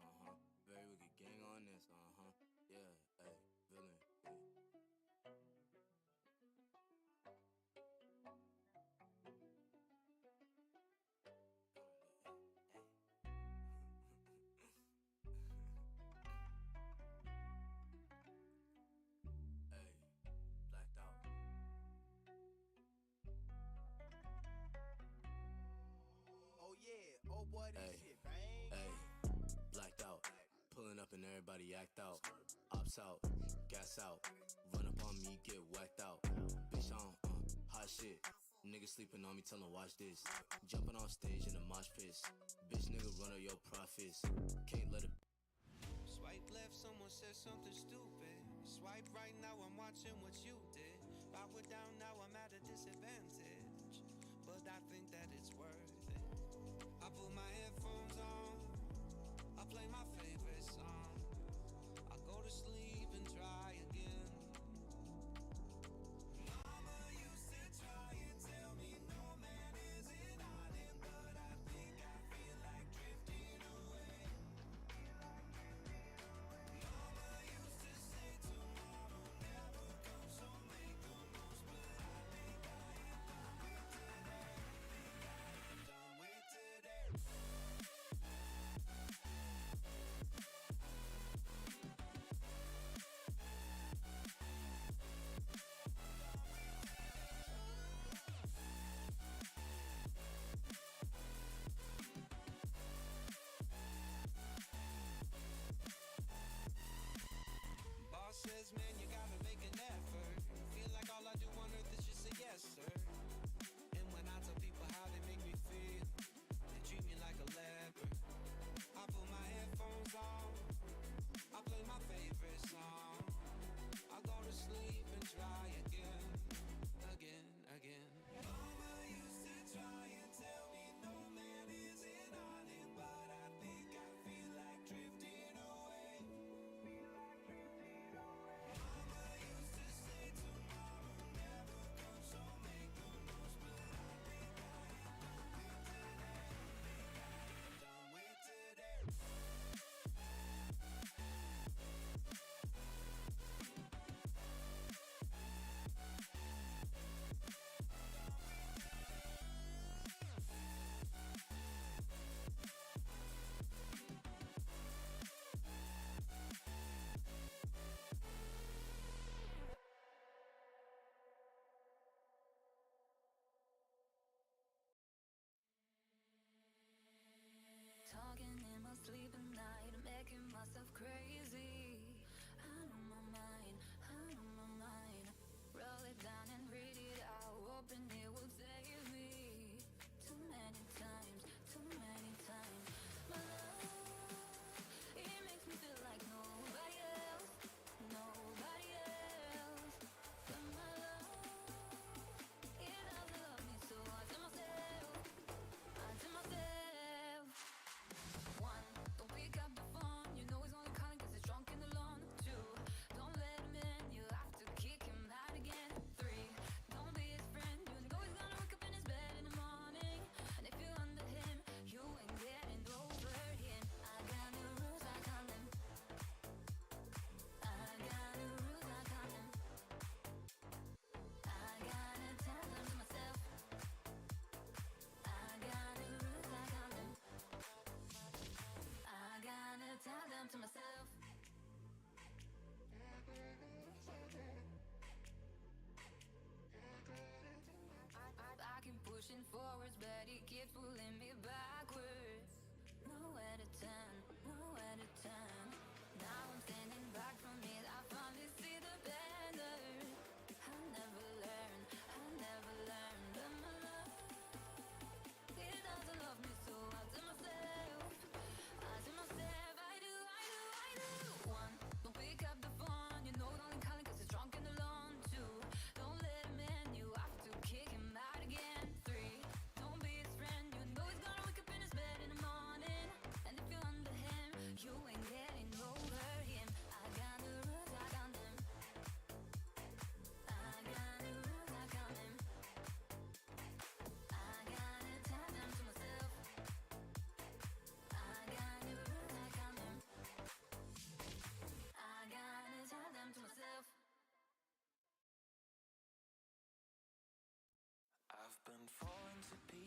this, Very wicked gang on this, Yeah, hey, villain. Hey. Hey, blacked out. Oh yeah, oh boy, this shit bang. Hey, blacked out. Pulling up and everybody act out. Ops out, gas out. Run up on me, get whacked out. Bitch on, hot shit. Nigga sleeping on me, tell him watch this. Jumping on stage in a mosh pit. Bitch nigga run up your profits. Can't let it. Swipe left, someone said something stupid. Swipe right, now I'm watching what you did. Backward down, now I'm at a disadvantage. But I think that it's worth it. I put my headphones on, I play my favorite song. I go to sleep and try again. Mama used to try and tell me no man is an island, but I think I feel like drifting away. Mama used to say tomorrow never comes, so make the most, but I think I am done with today. Think I am done with today.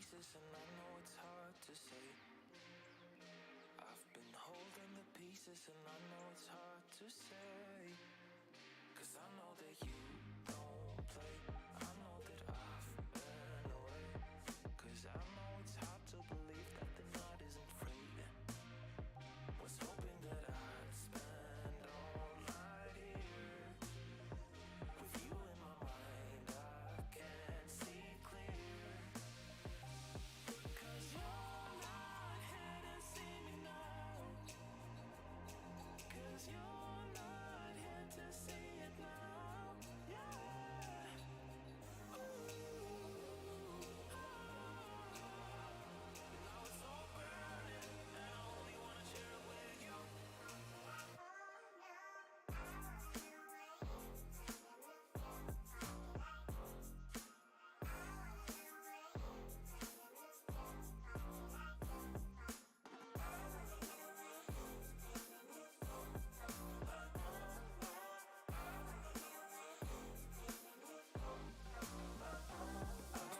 pieces and I know it's hard to say. I've been holding the pieces and I know it's hard to say. 'Cause I know that you don't play. I know that I've been away. 'Cause I know it's hard to believe that the night isn't free. Was hoping that I'd spend all night here with you in my mind. I can't see clear. 'Cause you're not here to see me now. 'Cause you're not here to see it now. Yeah. Now it's all burning and I only wanna share it with you.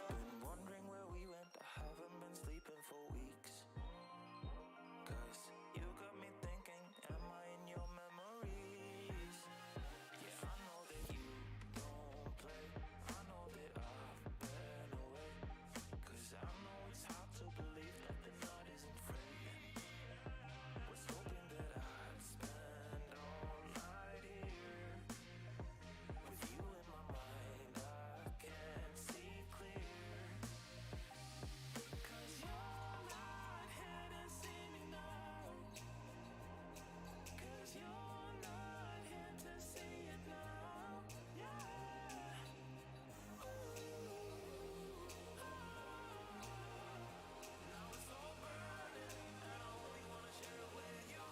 Been wondering where we went. I haven't been sleeping for weeks. 'Cause you got me thinking, am I in your memories? Yeah, I know that you don't play. I know that I've been away. 'Cause I know it's hard to believe that the night isn't free. Was hoping that I'd spend all night here with you in my mind. I can't see clear. 'Cause you're not here to see me now. 'Cause you're not here to see it now. Yeah. Now it's all burning and I only wanna share it with you.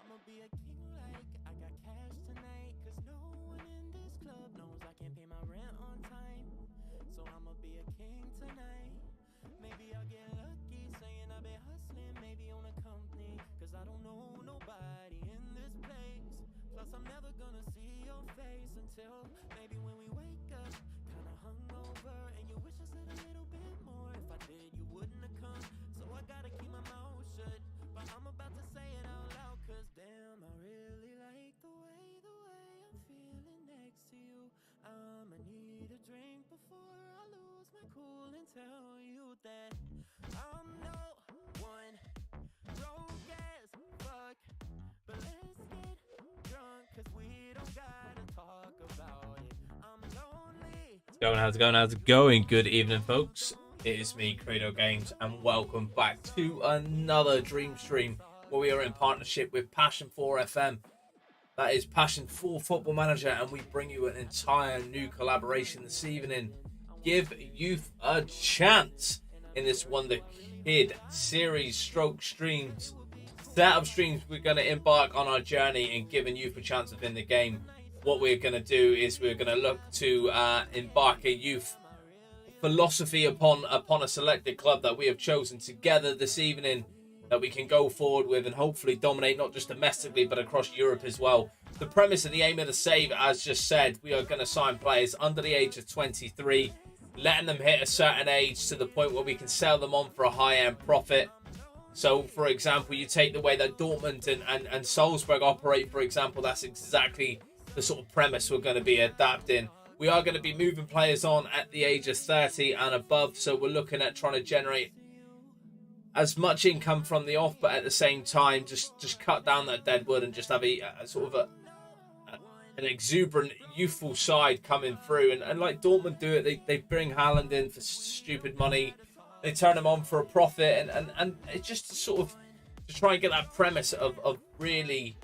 I'ma be a king like I got cash tonight. 'Cause no one in this club knows I can't pay my rent on time. So I'ma be a king tonight. Maybe I'll get lucky saying I've been hustling, maybe on a company. 'Cause I don't know nobody in this place. Plus I'm never gonna see your face until maybe when we wake up kinda hungover. And you wish I said a little bit more. If I did, you wouldn't have come. So I gotta keep my mouth shut. But I'm about to say it out loud. 'Cause damn, I really like the way I'm feeling next to you. I'ma need a drink before I lose my cool and tell you that I'm no one broke as fuck. But let's get drunk 'cause we don't gotta talk about it. I'm lonely. How's it going? Good evening, folks. It is me, Credo Games, and welcome back to another Dream Stream where we are in partnership with Passion 4 FM. That is Passion 4 Football Manager, and we bring you an entire new collaboration this evening. Give youth a chance in this Wonderkid series stroke streams. Set of streams, we're going to embark on our journey in giving youth a chance within the game. What we're going to do is we're going to look to embark a youth philosophy upon a selected club that we have chosen together this evening that we can go forward with and hopefully dominate not just domestically but across Europe as well. The premise and the aim of the save, as just said, we are going to sign players under the age of 23, letting them hit a certain age to the point where we can sell them on for a high-end profit. So, for example, you take the way that Dortmund and Salzburg operate, for example, that's exactly the sort of premise we're going to be adapting. We are going to be moving players on at the age of 30 and above, so we're looking at trying to generate as much income from the off, but at the same time, just cut down that dead wood and just have a sort of an exuberant, youthful side coming through. And like Dortmund do it, they bring Haaland in for stupid money. They turn him on for a profit. And it's just sort of to try and get that premise of really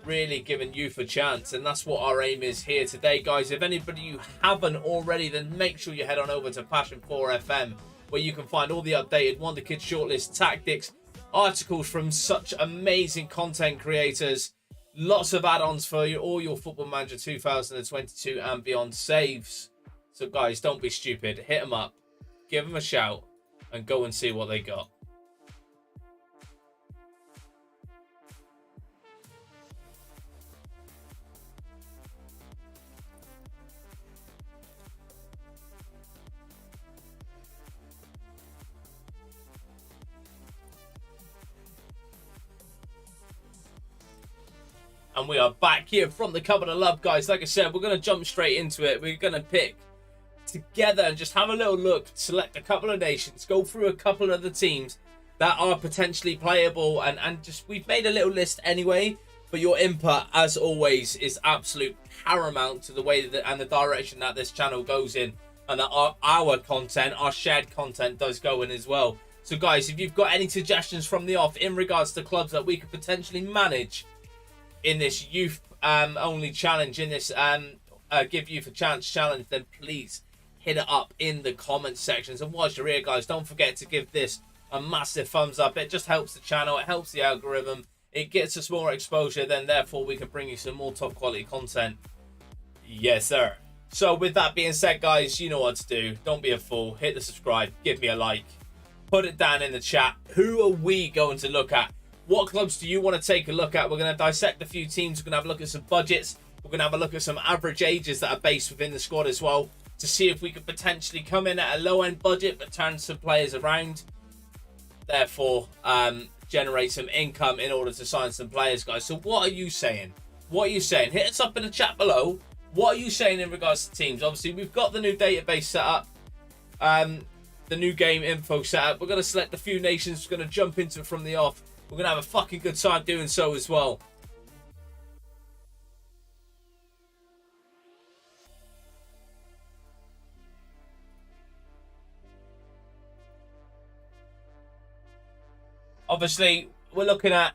giving youth a chance. And that's what our aim is here today, guys. If anybody you haven't already, then make sure you head on over to Passion 4 FM, where you can find all the updated Wonderkids shortlist tactics, articles from such amazing content creators, lots of add-ons for you, all your Football Manager 2022 and beyond saves. So guys, don't be stupid. Hit them up, give them a shout, and go and see what they got. And we are back here from the Cupboard of Love, guys. Like I said, we're going to jump straight into it. We're going to pick together and just have a little look, select a couple of nations, go through a couple of the teams that are potentially playable, and just, we've made a little list anyway, but your input, as always, is absolute paramount to the way that, and the direction that this channel goes in, and that our content, our shared content, does go in as well. So guys, if you've got any suggestions from the off in regards to clubs that we could potentially manage in this youth only challenge, in this give youth a chance challenge, then please hit it up in the comment sections. And whilst you're here, guys, don't forget to give this a massive thumbs up. It just helps the channel, it helps the algorithm, it gets us more exposure, then therefore we can bring you some more top quality content. Yes sir. So with that being said, guys, you know what to do. Don't be a fool. Hit the subscribe, give me a like, put it down in the chat. Who are we going to look at? What clubs do you want to take a look at? We're going to dissect a few teams. We're going to have a look at some budgets. We're going to have a look at some average ages that are based within the squad as well, to see if we could potentially come in at a low-end budget but turn some players around. Therefore, generate some income in order to sign some players, guys. So what are you saying? What are you saying? Hit us up in the chat below. What are you saying in regards to teams? Obviously, we've got the new database set up. The new game info set up. We're going to select a few nations. We're going to jump into it from the off. We're going to have a fucking good time doing so as well. Obviously, we're looking at,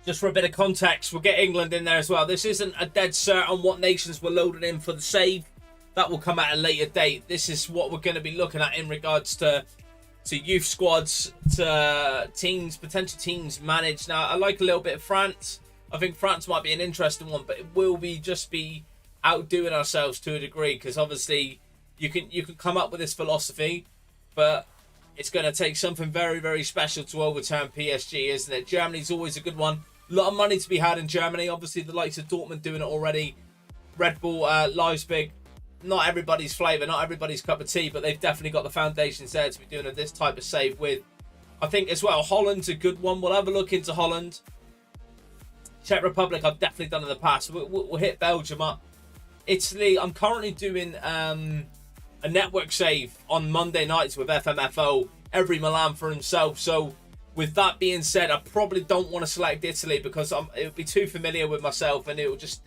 just for a bit of context, we'll get England in there as well. This isn't a dead cert on what nations we're loaded in for the save. That will come at a later date. This is what we're going to be looking at in regards to youth squads, to teams, potential teams managed. Now, I like a little bit of France. I think France might be an interesting one, but it will be just be outdoing ourselves to a degree, because obviously you can come up with this philosophy, but it's going to take something very, very special to overturn PSG, isn't it? Germany's always a good one. A lot of money to be had in Germany. Obviously, the likes of Dortmund doing it already. Red Bull, Leipzig. Not everybody's flavour, not everybody's cup of tea, but they've definitely got the foundations there to be doing this type of save with. I think as well, Holland's a good one. We'll have a look into Holland. Czech Republic, I've definitely done in the past. We'll hit Belgium up. Italy, I'm currently doing a network save on Monday nights with FMFO. Every Milan for himself. So with that being said, I probably don't want to select Italy, because it would be too familiar with myself, and it will just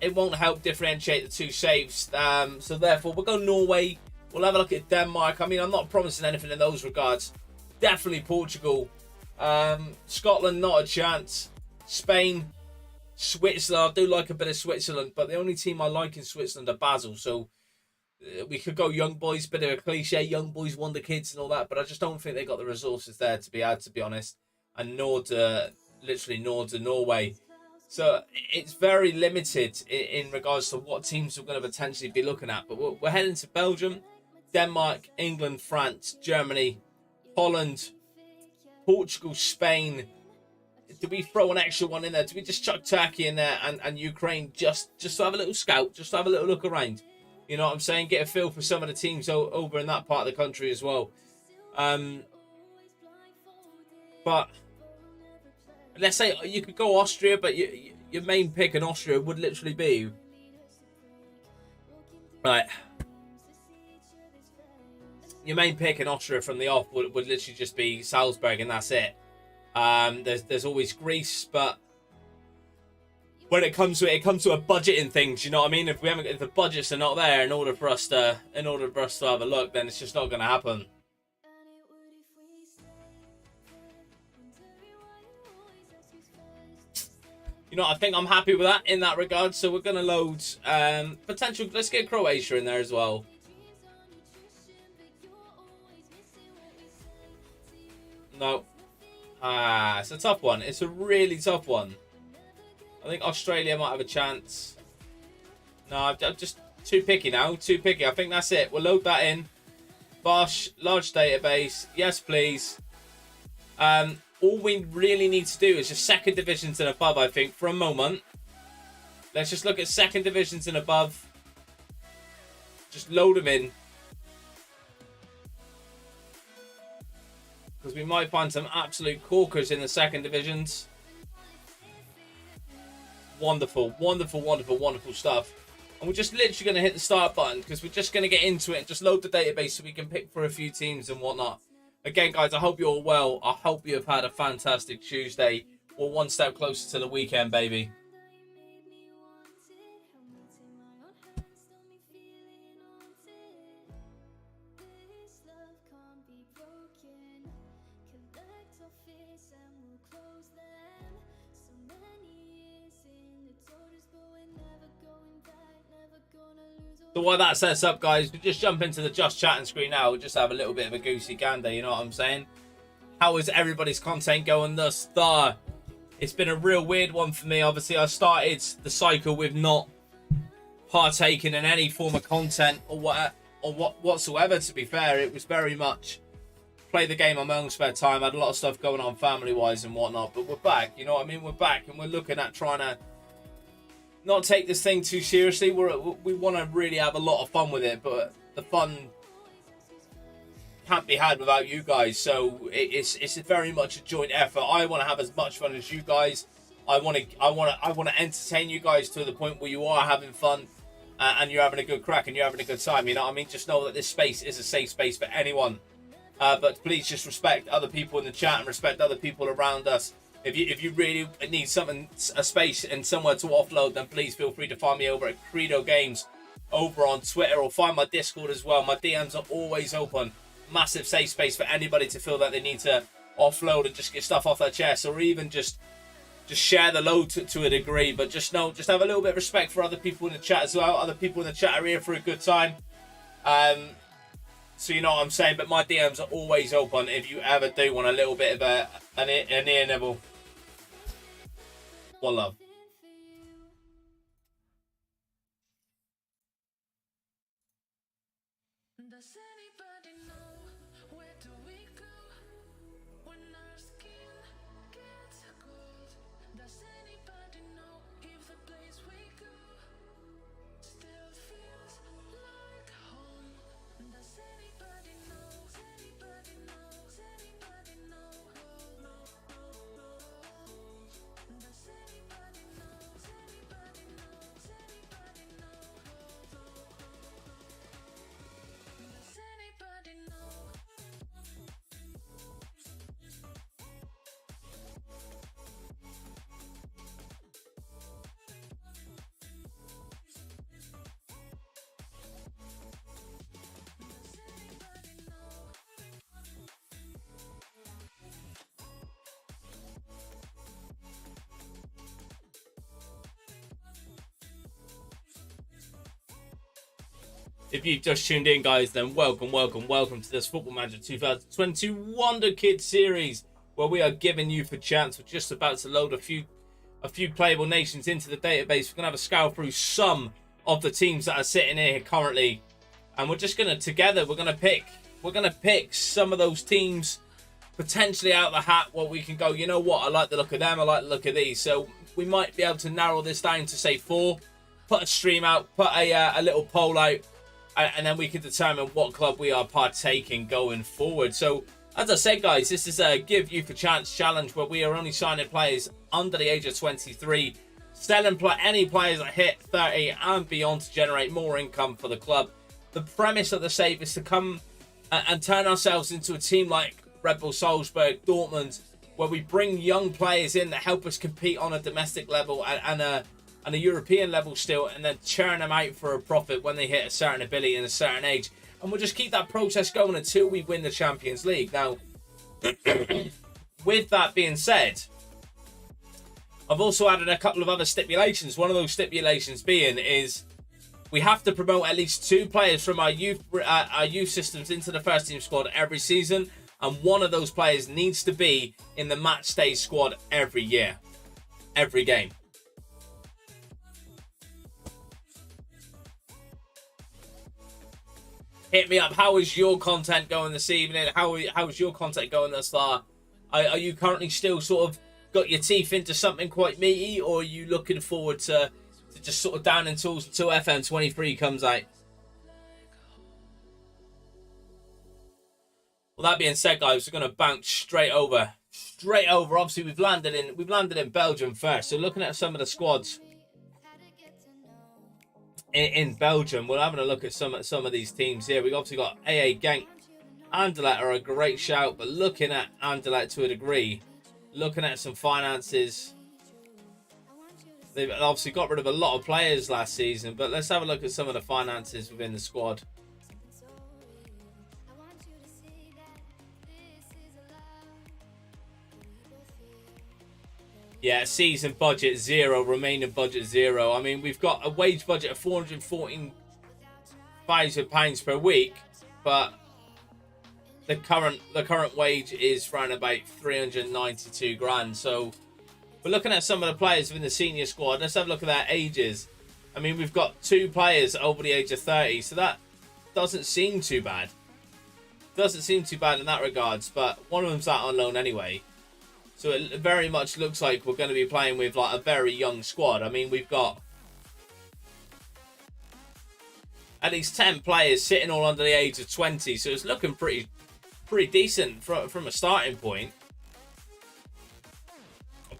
it won't help differentiate the two saves. So therefore, we'll go Norway. We'll have a look at Denmark. I mean, I'm not promising anything in those regards. Definitely Portugal. Scotland, not a chance. Spain, Switzerland. I do like a bit of Switzerland, but the only team I like in Switzerland are Basel. So we could go young boys, bit of a cliche, young boys, Wonderkids and all that, but I just don't think they got the resources there to be had, to be honest. And nor do Norway. So it's very limited in regards to what teams we're going to potentially be looking at. But we're heading to Belgium, Denmark, England, France, Germany, Holland, Portugal, Spain. Do we throw an extra one in there? Do we just chuck Turkey in there and Ukraine just to have a little scout, just to have a little look around? You know what I'm saying? Get a feel for some of the teams over in that part of the country as well. But let's say you could go Austria, but your main pick in Austria would literally be... Right. Your main pick in Austria from the off would literally just be Salzburg, and that's it. There's always Greece, but when it comes to it comes to a budgeting things. You know what I mean? If the budgets are not there in order for us to have a look, then it's just not going to happen. You know, I think I'm happy with that in that regard. So we're going to load potential. Let's get Croatia in there as well. No. It's a tough one. It's a really tough one. I think Australia might have a chance. No, I'm just too picky now. Too picky. I think that's it. We'll load that in. Bosh, large database. Yes, please. All we really need to do is just second divisions and above, I think, for a moment. Let's just look at second divisions and above. Just load them in. Because we might find some absolute corkers in the second divisions. Wonderful, wonderful, wonderful, wonderful stuff. And we're just literally going to hit the start button because we're just going to get into it and just load the database so we can pick for a few teams and whatnot. Again, guys, I hope you're all well. I hope you have had a fantastic Tuesday. We're one step closer to the weekend, baby. So while that sets up, guys, we just jump into the just chatting screen now. We'll just have a little bit of a goosey gander, you know what I'm saying? How is everybody's content going thus far? It's been a real weird one for me. Obviously, I started the cycle with not partaking in any form of content or whatsoever, to be fair. It was very much play the game on my own spare time. I had a lot of stuff going on family-wise and whatnot. But we're back, you know what I mean? We're back and we're looking at trying to not take this thing too seriously. We want to really have a lot of fun with it, but the fun can't be had without you guys. So it's very much a joint effort. I want to have as much fun as you guys. I want to entertain you guys to the point where you are having fun and you're having a good crack and you're having a good time. You know what I mean? Just know that this space is a safe space for anyone. But please just respect other people in the chat and respect other people around us. If you really need a space and somewhere to offload, then please feel free to find me over at Credo Games over on Twitter, or find my Discord as well. My DMs are always open. Massive safe space for anybody to feel that they need to offload and just get stuff off their chest, or even just share the load to a degree. But just have a little bit of respect for other people in the chat as well. Other people in the chat are here for a good time. So you know what I'm saying. But my DMs are always open if you ever do want a little bit of an ear nibble. One love. Does anybody know where do we go when our skin gets cold? Does anybody know if the place we go still feels like home? Does anybody know? Anybody know? Anybody know? Does anybody know? Anybody know? Anybody know? Does anybody know? If you've just tuned in, guys, then welcome to this Football Manager 2022 Wonderkid series, where we are giving you for chance. We're just about to load a few playable nations into the database. We're gonna have a scour through some of the teams that are sitting here currently, and we're just gonna pick some of those teams potentially out of the hat. Where we can go, you know what, I like the look of them, I like the look of these. So we might be able to narrow this down to say 4. Put a stream out, put a little poll out. And then we can determine what club we are partaking going forward. So, as I said, guys, this is a Give You for Chance challenge where we are only signing players under the age of 23, selling any players that hit 30 and beyond to generate more income for the club. The premise of the save is to come and turn ourselves into a team like Red Bull Salzburg, Dortmund, where we bring young players in that help us compete on a domestic level and a European level still, and then churn them out for a profit when they hit a certain ability and a certain age. And we'll just keep that process going until we win the Champions League. Now, with that being said, I've also added a couple of other stipulations. One of those stipulations being is we have to promote at least 2 players from our youth systems into the first team squad every season, and one of those players needs to be in the match day squad every year, every game. Hit me up. How is your content going this evening? How is your content going thus far? Are you currently still sort of got your teeth into something quite meaty, or are you looking forward to just sort of down in tools until FM23 comes out? Well, that being said, guys, we're going to bounce straight over. Obviously, we've landed in Belgium first. So looking at some of the squads in Belgium, we're having a look at some of these teams here. We've obviously got AA Genk. Anderlecht are a great shout, but looking at Anderlecht to a degree, looking at some finances, they've obviously got rid of a lot of players last season, but let's have a look at some of the finances within the squad. Yeah, season budget 0, remaining budget 0. I mean, we've got a wage budget of £414,000 per week, but the current wage is around about 392 grand. So we're looking at some of the players within the senior squad. Let's have a look at their ages. I mean, we've got 2 players over the age of 30, so that doesn't seem too bad. Doesn't seem too bad in that regards, but one of them's out on loan anyway. So it very much looks like we're going to be playing with like a very young squad. I mean, we've got at least 10 players sitting all under the age of 20, so it's looking pretty decent from a starting point.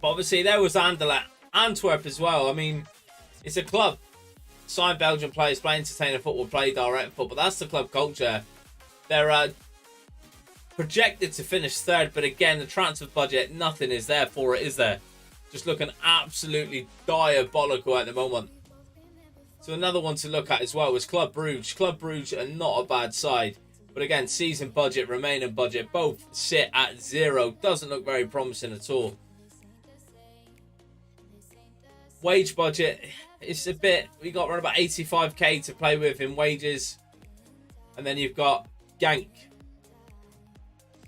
But obviously there was Anderlecht, Antwerp as well. I mean, it's a club. Sign Belgian players, play entertaining football, play direct football. That's the club culture. They're projected to finish 3rd, but again, the transfer budget, nothing is there for it, is there? Just looking absolutely diabolical at the moment. So another one to look at as well was Club Brugge. Club Brugge are not a bad side. But again, season budget, remaining budget, both sit at 0. Doesn't look very promising at all. Wage budget, it's a bit, we got around about 85k to play with in wages. And then you've got Genk,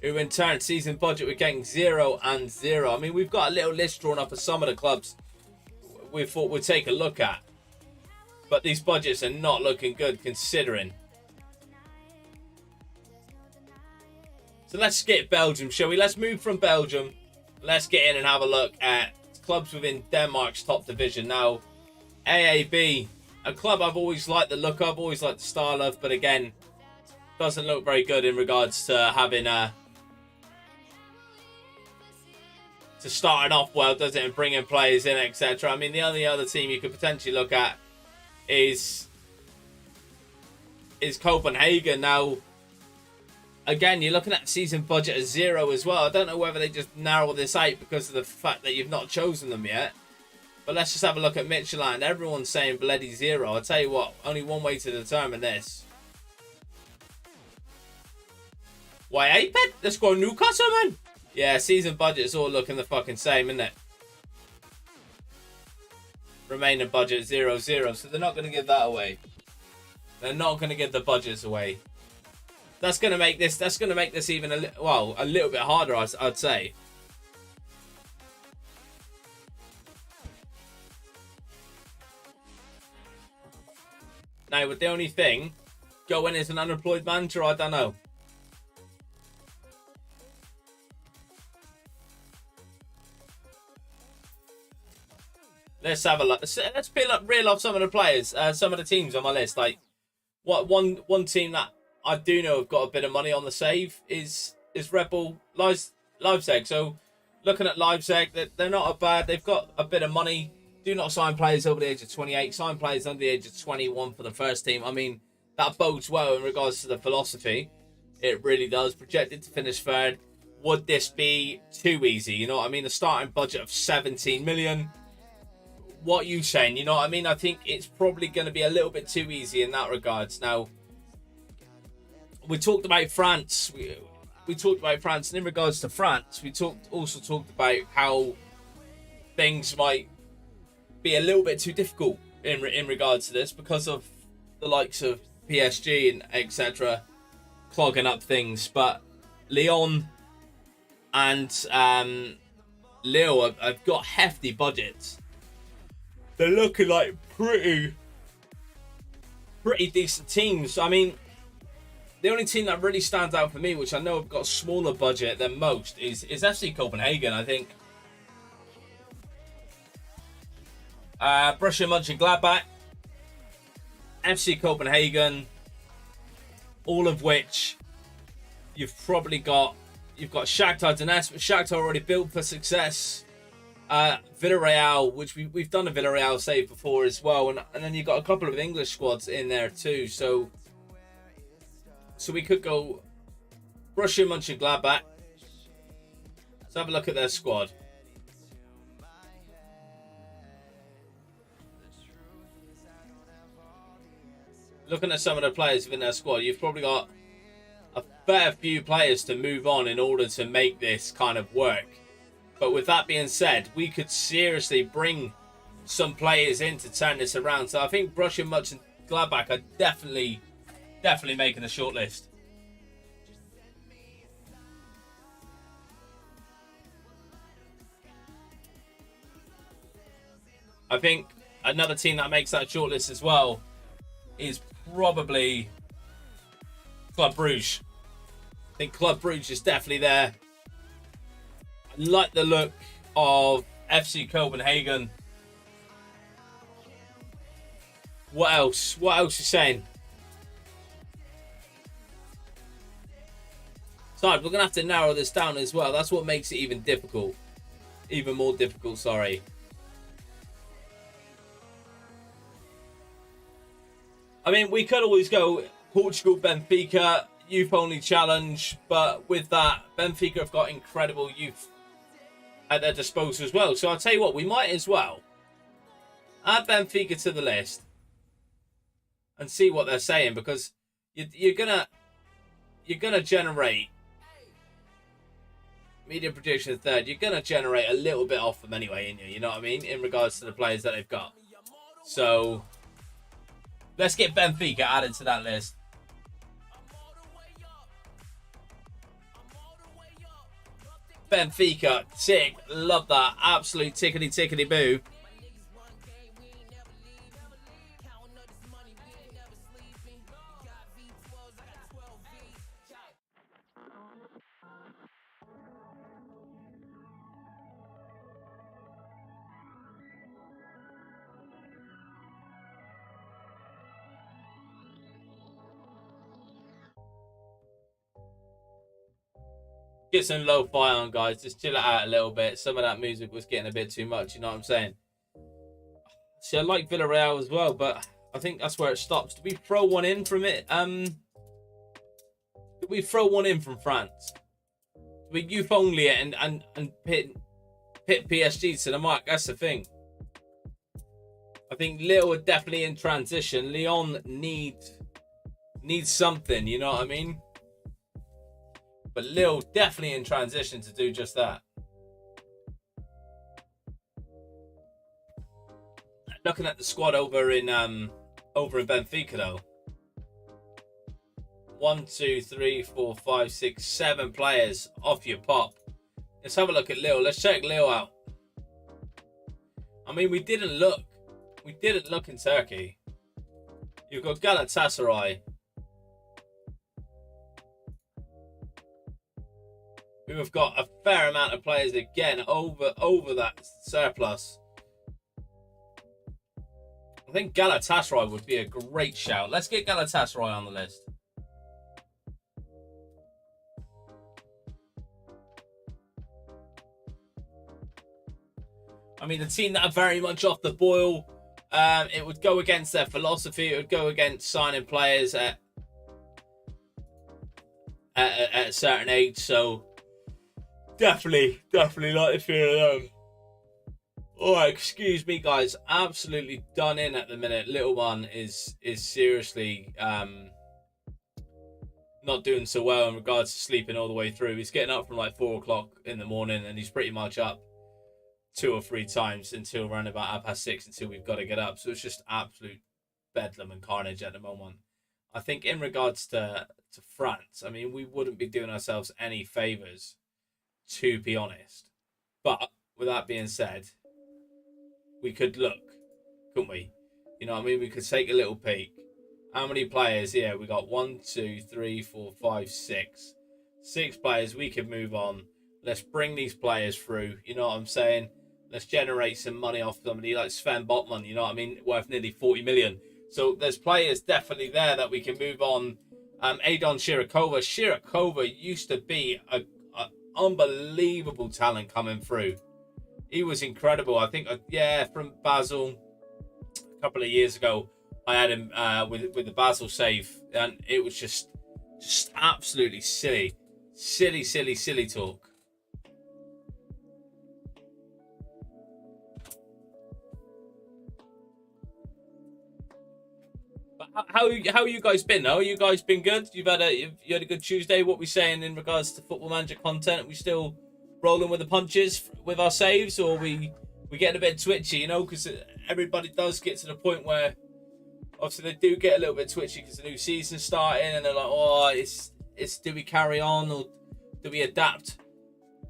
who in turn, season budget with Genk 0 and 0. I mean, we've got a little list drawn up of some of the clubs we thought we'd take a look at. But these budgets are not looking good considering. So let's skip Belgium, shall we? Let's move from Belgium. Let's get in and have a look at clubs within Denmark's top division. Now, AAB, a club I've always liked the look of, always liked the style of, but again, doesn't look very good in regards to having to starting off well, does it, and bringing players in, etc. I mean, the only other team you could potentially look at is Copenhagen. Now, again, you're looking at season budget of 0 as well. I don't know whether they just narrow this out because of the fact that you've not chosen them yet. But let's just have a look at Midtjylland. Everyone's saying bloody 0. I'll tell you what, only one way to determine this. Why, Apet? Let's go Newcastle, man. Yeah, season budget's all looking the fucking same, isn't it? Remaining budget 0, 0. So they're not going to give that away. They're not going to give the budgets away. That's going to make this even a little bit harder, I'd say. Now, with the only thing, going as an unemployed manager, I don't know. Let's have a look. Let's reel off some of the players, some of the teams on my list. Like, what one team that I do know have got a bit of money on the save is Red Bull Leipzig. So, looking at Leipzig, they're not bad. They've got a bit of money. Do not sign players over the age of 28. Sign players under the age of 21 for the first team. I mean, that bodes well in regards to the philosophy. It really does. Projected to finish 3rd. would this be too easy? You know what I mean? A starting budget of 17 million. What are you saying? You know what I mean? I think it's probably going to be a little bit too easy in that regards. Now, we talked about France. We talked about France, and in regards to France, we also talked about how things might be a little bit too difficult in regards to this because of the likes of PSG and etc. clogging up things. But Lyon and Lille have got hefty budgets. They're looking like pretty decent teams. I mean, the only team that really stands out for me, which I know have got a smaller budget than most, is FC Copenhagen, I think. Borussia Mönchengladbach, FC Copenhagen, all of which you've probably got. You've got Shakhtar Donetsk, but Shakhtar already built for success. Villarreal, which we've done a Villarreal save before as well, and then you've got a couple of English squads in there too. So we could go Borussia Mönchengladbach. Let's have a look at their squad. Looking at some of the players within their squad, you've probably got a fair few players to move on in order to make this kind of work. But with that being said, we could seriously bring some players in to turn this around. So I think Borussia Mönchengladbach are definitely making the shortlist. I think another team that makes that shortlist as well is probably Club Brugge. I think Club Brugge is definitely there. I like the look of FC Copenhagen. What else? What else are you saying? So we're going to have to narrow this down as well. That's what makes it even difficult. Even more difficult, sorry. I mean, we could always go Portugal, Benfica, youth only challenge, but with that, Benfica have got incredible youth at their disposal as well. So I'll tell you what, we might as well add Benfica to the list and see what they're saying, because you're gonna generate media prediction third. You're gonna generate a little bit off them anyway, in you know what I mean, in regards to the players that they've got. So let's get Benfica added to that list. Benfica, tick, love that, absolute tickety boo. Get some lo-fi on, guys. Just chill it out a little bit. Some of that music was getting a bit too much, you know what I'm saying? See, I like Villarreal as well, but I think that's where it stops. Did we throw one in from it? Did we throw one in from France? Did we youth only it and pit PSG to the mark? That's the thing. I think Lille are definitely in transition. Lyon needs something, you know what I mean? But Lille definitely in transition to do just that. Looking at the squad over in Benfica though. 1, 2, 3, 4, 5, 6, 7 players off your pop. Let's have a look at Lille. Let's check Lille out. I mean, we didn't look in Turkey. You've got Galatasaray, who have got a fair amount of players again over that surplus. I think Galatasaray would be a great shout. Let's get Galatasaray on the list. I mean, the team that are very much off the boil, it would go against their philosophy. It would go against signing players at a certain age. So Definitely like the feel of them. Alright, excuse me guys, absolutely done in at the minute. Little one is seriously not doing so well in regards to sleeping all the way through. He's getting up from like 4 o'clock in the morning, and he's pretty much up 2 or 3 times until around about 6:30 until we've got to get up. So it's just absolute bedlam and carnage at the moment. I think in regards to France, I mean, we wouldn't be doing ourselves any favours, to be honest. But with that being said, we could look, couldn't we? You know what I mean? We could take a little peek. How many players? Yeah, we got 1, 2, 3, 4, 5, 6. 6 players. We could move on. Let's bring these players through. You know what I'm saying? Let's generate some money off somebody like Sven Botman. You know what I mean? Worth nearly 40 million. So there's players definitely there that we can move on. Adon Shirakova. Shirakova used to be an unbelievable talent coming through. He was incredible. I think, from Basel a couple of years ago, I had him with the Basel save, and it was just absolutely silly talk. But how you guys been? How you guys been good? You had a good Tuesday. What we saying in regards to Football Manager content? Are we still rolling with the punches with our saves, or we getting a bit twitchy? You know, because everybody does get to the point where obviously they do get a little bit twitchy because the new season's starting, and they're like, oh, it's do we carry on, or do we adapt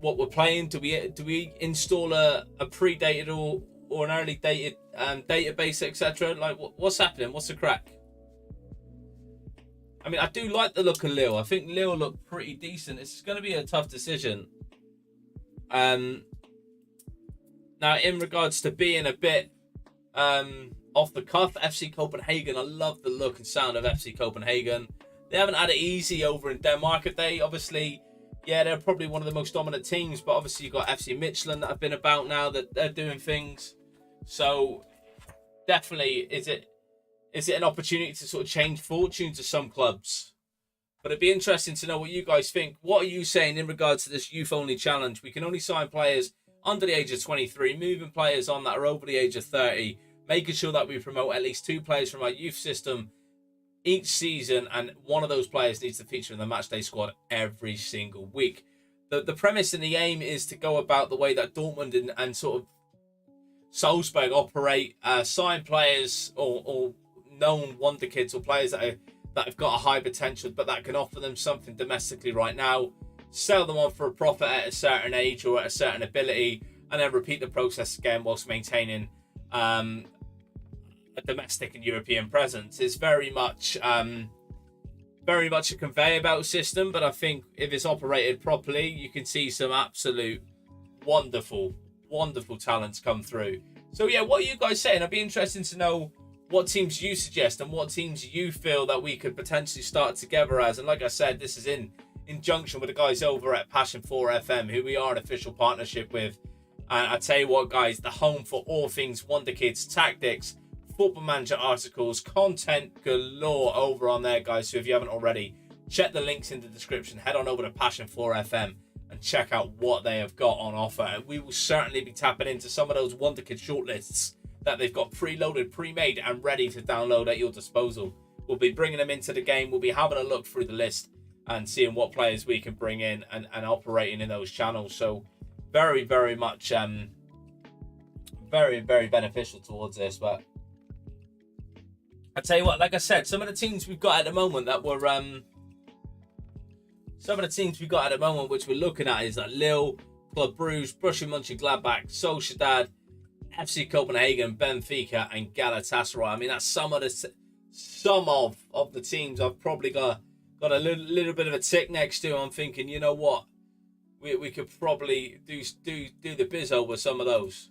what we're playing? Do we install a pre-dated or an early dated database, etc.? Like, what's happening? What's the crack? I mean, I do like the look of Lille. I think Lille look pretty decent. It's going to be a tough decision. Now, in regards to being a bit off the cuff, FC Copenhagen. I love the look and sound of FC Copenhagen. They haven't had it easy over in Denmark, have they? Obviously, yeah, they're probably one of the most dominant teams, but obviously you've got FC Midtjylland that have been about now, that they're doing things. So definitely, is it an opportunity to sort of change fortunes of some clubs? But it'd be interesting to know what you guys think. What are you saying in regards to this youth-only challenge? We can only sign players under the age of 23, moving players on that are over the age of 30, making sure that we promote at least 2 players from our youth system each season, and one of those players needs to feature in the matchday squad every single week. The premise and the aim is to go about the way that Dortmund and sort of Salzburg operate, sign players or known Wonderkids, or players that have got a high potential but that can offer them something domestically right now, sell them on for a profit at a certain age or at a certain ability, and then repeat the process again whilst maintaining a domestic and European presence. It's very much a conveyor belt system, but I think if it's operated properly, you can see some absolute wonderful talents come through. So yeah, what are you guys saying? I'd be interested to know what teams you suggest and what teams you feel that we could potentially start together as. And like I said, this is in junction with the guys over at Passion 4 FM, who we are an official partnership with. And I tell you what, guys, the home for all things Wonderkids, tactics, Football Manager articles, content galore over on there, guys. So if you haven't already, check the links in the description. Head on over to Passion 4 FM and check out what they have got on offer. And we will certainly be tapping into some of those Wonderkid shortlists that they've got preloaded, pre-made, and ready to download at your disposal. We'll be bringing them into the game. We'll be having a look through the list and seeing what players we can bring in and operating in those channels. So very, very much, very, very beneficial towards this. But I tell you what, like I said, some of the teams we've got at the moment that were, which we're looking at is like Lille, Club Brugge, Borussia Mönchengladbach, Sociedad, FC Copenhagen, Benfica, and Galatasaray. I mean, that's some of the teams I've probably got a little bit of a tick next to. I'm thinking, you know what, we could probably do the biz over some of those.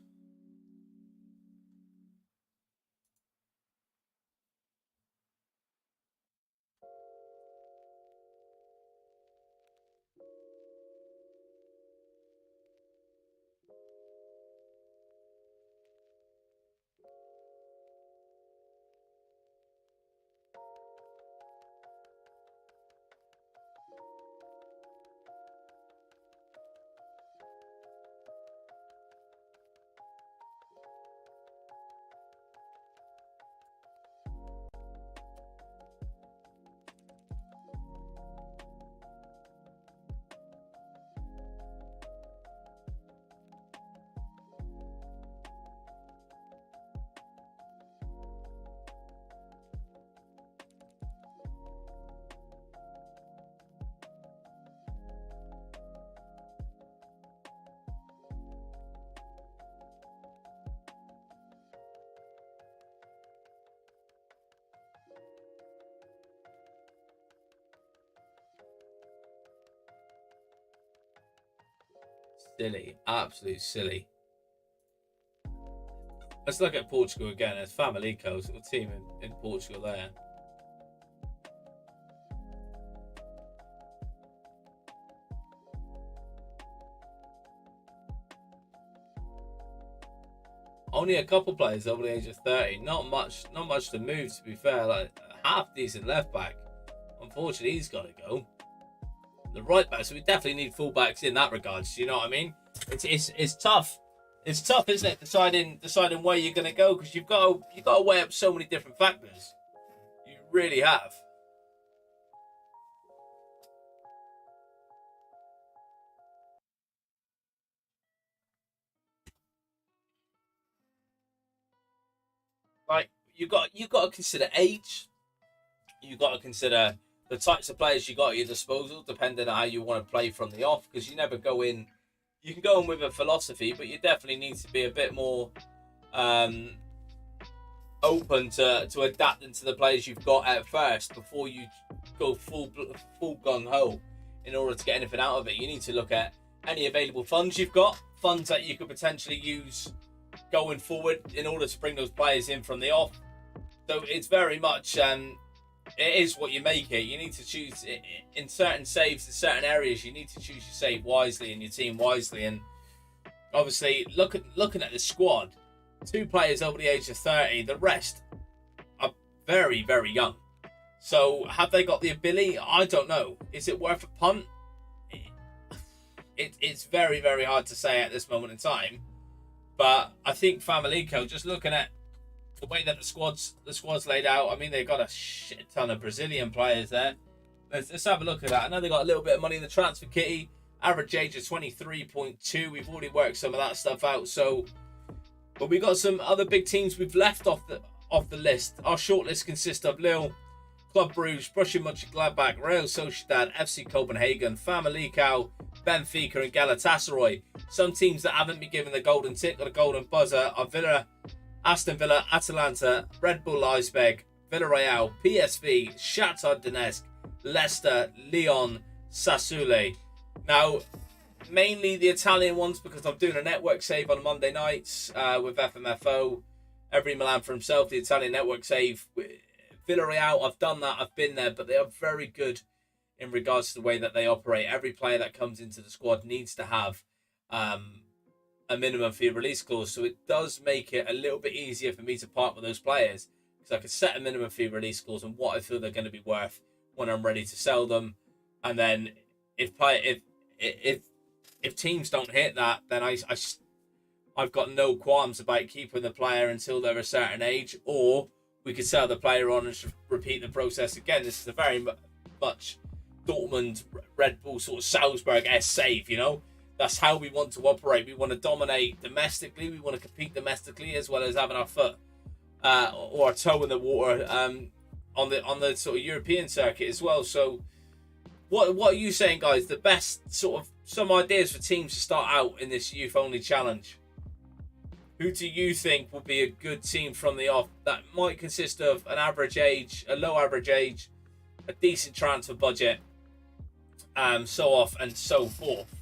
Silly. Absolute silly. Let's look at Portugal again. There's Famalicão's little team in Portugal there. Only a couple players over the age of 30. Not much to move, to be fair. Like half decent left back. Unfortunately, he's got to go. The right back, so we definitely need fullbacks in that regards. You know what I mean? It's tough. It's tough, isn't it? Deciding where you're going to go, because you've got to weigh up so many different factors. You really have. Like you got to consider age. You got to consider the types of players you got at your disposal, depending on how you want to play from the off. Because you never go in. You can go in with a philosophy, but you definitely need to be a bit more open to adapting to the players you've got at first before you go full gung ho in order to get anything out of it. You need to look at any available funds you've got, funds that you could potentially use going forward in order to bring those players in from the off. So it's very much it is what you make it. You need to choose in certain saves, in certain areas. You need to choose your save wisely and your team wisely. And obviously, looking at the squad, 2 players over the age of 30. The rest are very, very young. So have they got the ability? I don't know. Is it worth a punt? It's very, very hard to say at this moment in time. But I think Famalicão, just looking at the way that the squad's laid out, I mean, they've got a shit ton of Brazilian players there. Let's have a look at that. I know they got a little bit of money in the transfer kitty. Average age of 23.2. We've already worked some of that stuff out. So, but we got some other big teams we've left off the list. Our shortlist consists of Lille, Club Brugge, Borussia Mönchengladbach, Real Sociedad, FC Copenhagen, Famalicão, Benfica, and Galatasaray. Some teams that haven't been given the golden tick or the golden buzzer are Villa, Aston Villa, Atalanta, Red Bull Leipzig, Villarreal, PSV, Shakhtar Donetsk, Leicester, Lyon, Sassuolo. Now, mainly the Italian ones, because I'm doing a network save on Monday nights with FMFO. Every Milan for himself, the Italian network save. Villarreal, I've done that, I've been there, but they are very good in regards to the way that they operate. Every player that comes into the squad needs to have a minimum fee release clause, so it does make it a little bit easier for me to part with those players, because I can set a minimum fee release clause and what I feel they're going to be worth when I'm ready to sell them. And then if teams don't hit that, then I've got no qualms about keeping the player until they're a certain age, or we could sell the player on and just repeat the process again. This is a very much Dortmund, Red Bull sort of Salzburg-esque save, you know? That's how we want to operate. We want to dominate domestically. We want to compete domestically, as well as having our foot or our toe in the water on the sort of European circuit as well. So what are you saying, guys? The best sort of some ideas for teams to start out in this youth-only challenge. Who do you think will be a good team from the off that might consist of an average age, a low average age, a decent transfer budget, so off and so forth?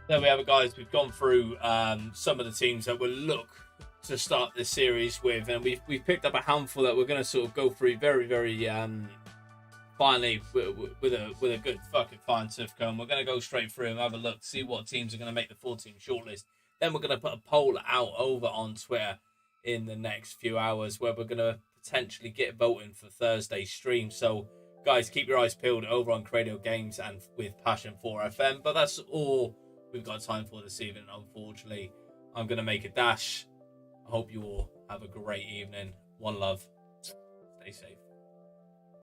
There we have it, guys. We've gone through some of the teams that we'll look to start this series with, and we've picked up a handful that we're going to sort of go through very, very finally with a good fucking fine tooth comb. We're going to go straight through and have a look, see what teams are going to make the 4-team shortlist. Then we're going to put a poll out over on Twitter in the next few hours where we're going to potentially get voting for Thursday's stream. So, guys, keep your eyes peeled over on Credo Games and with Passion 4 FM. But that's all we've got time for this evening, unfortunately. I'm going to make a dash. I hope you all have a great evening. One love. Stay safe.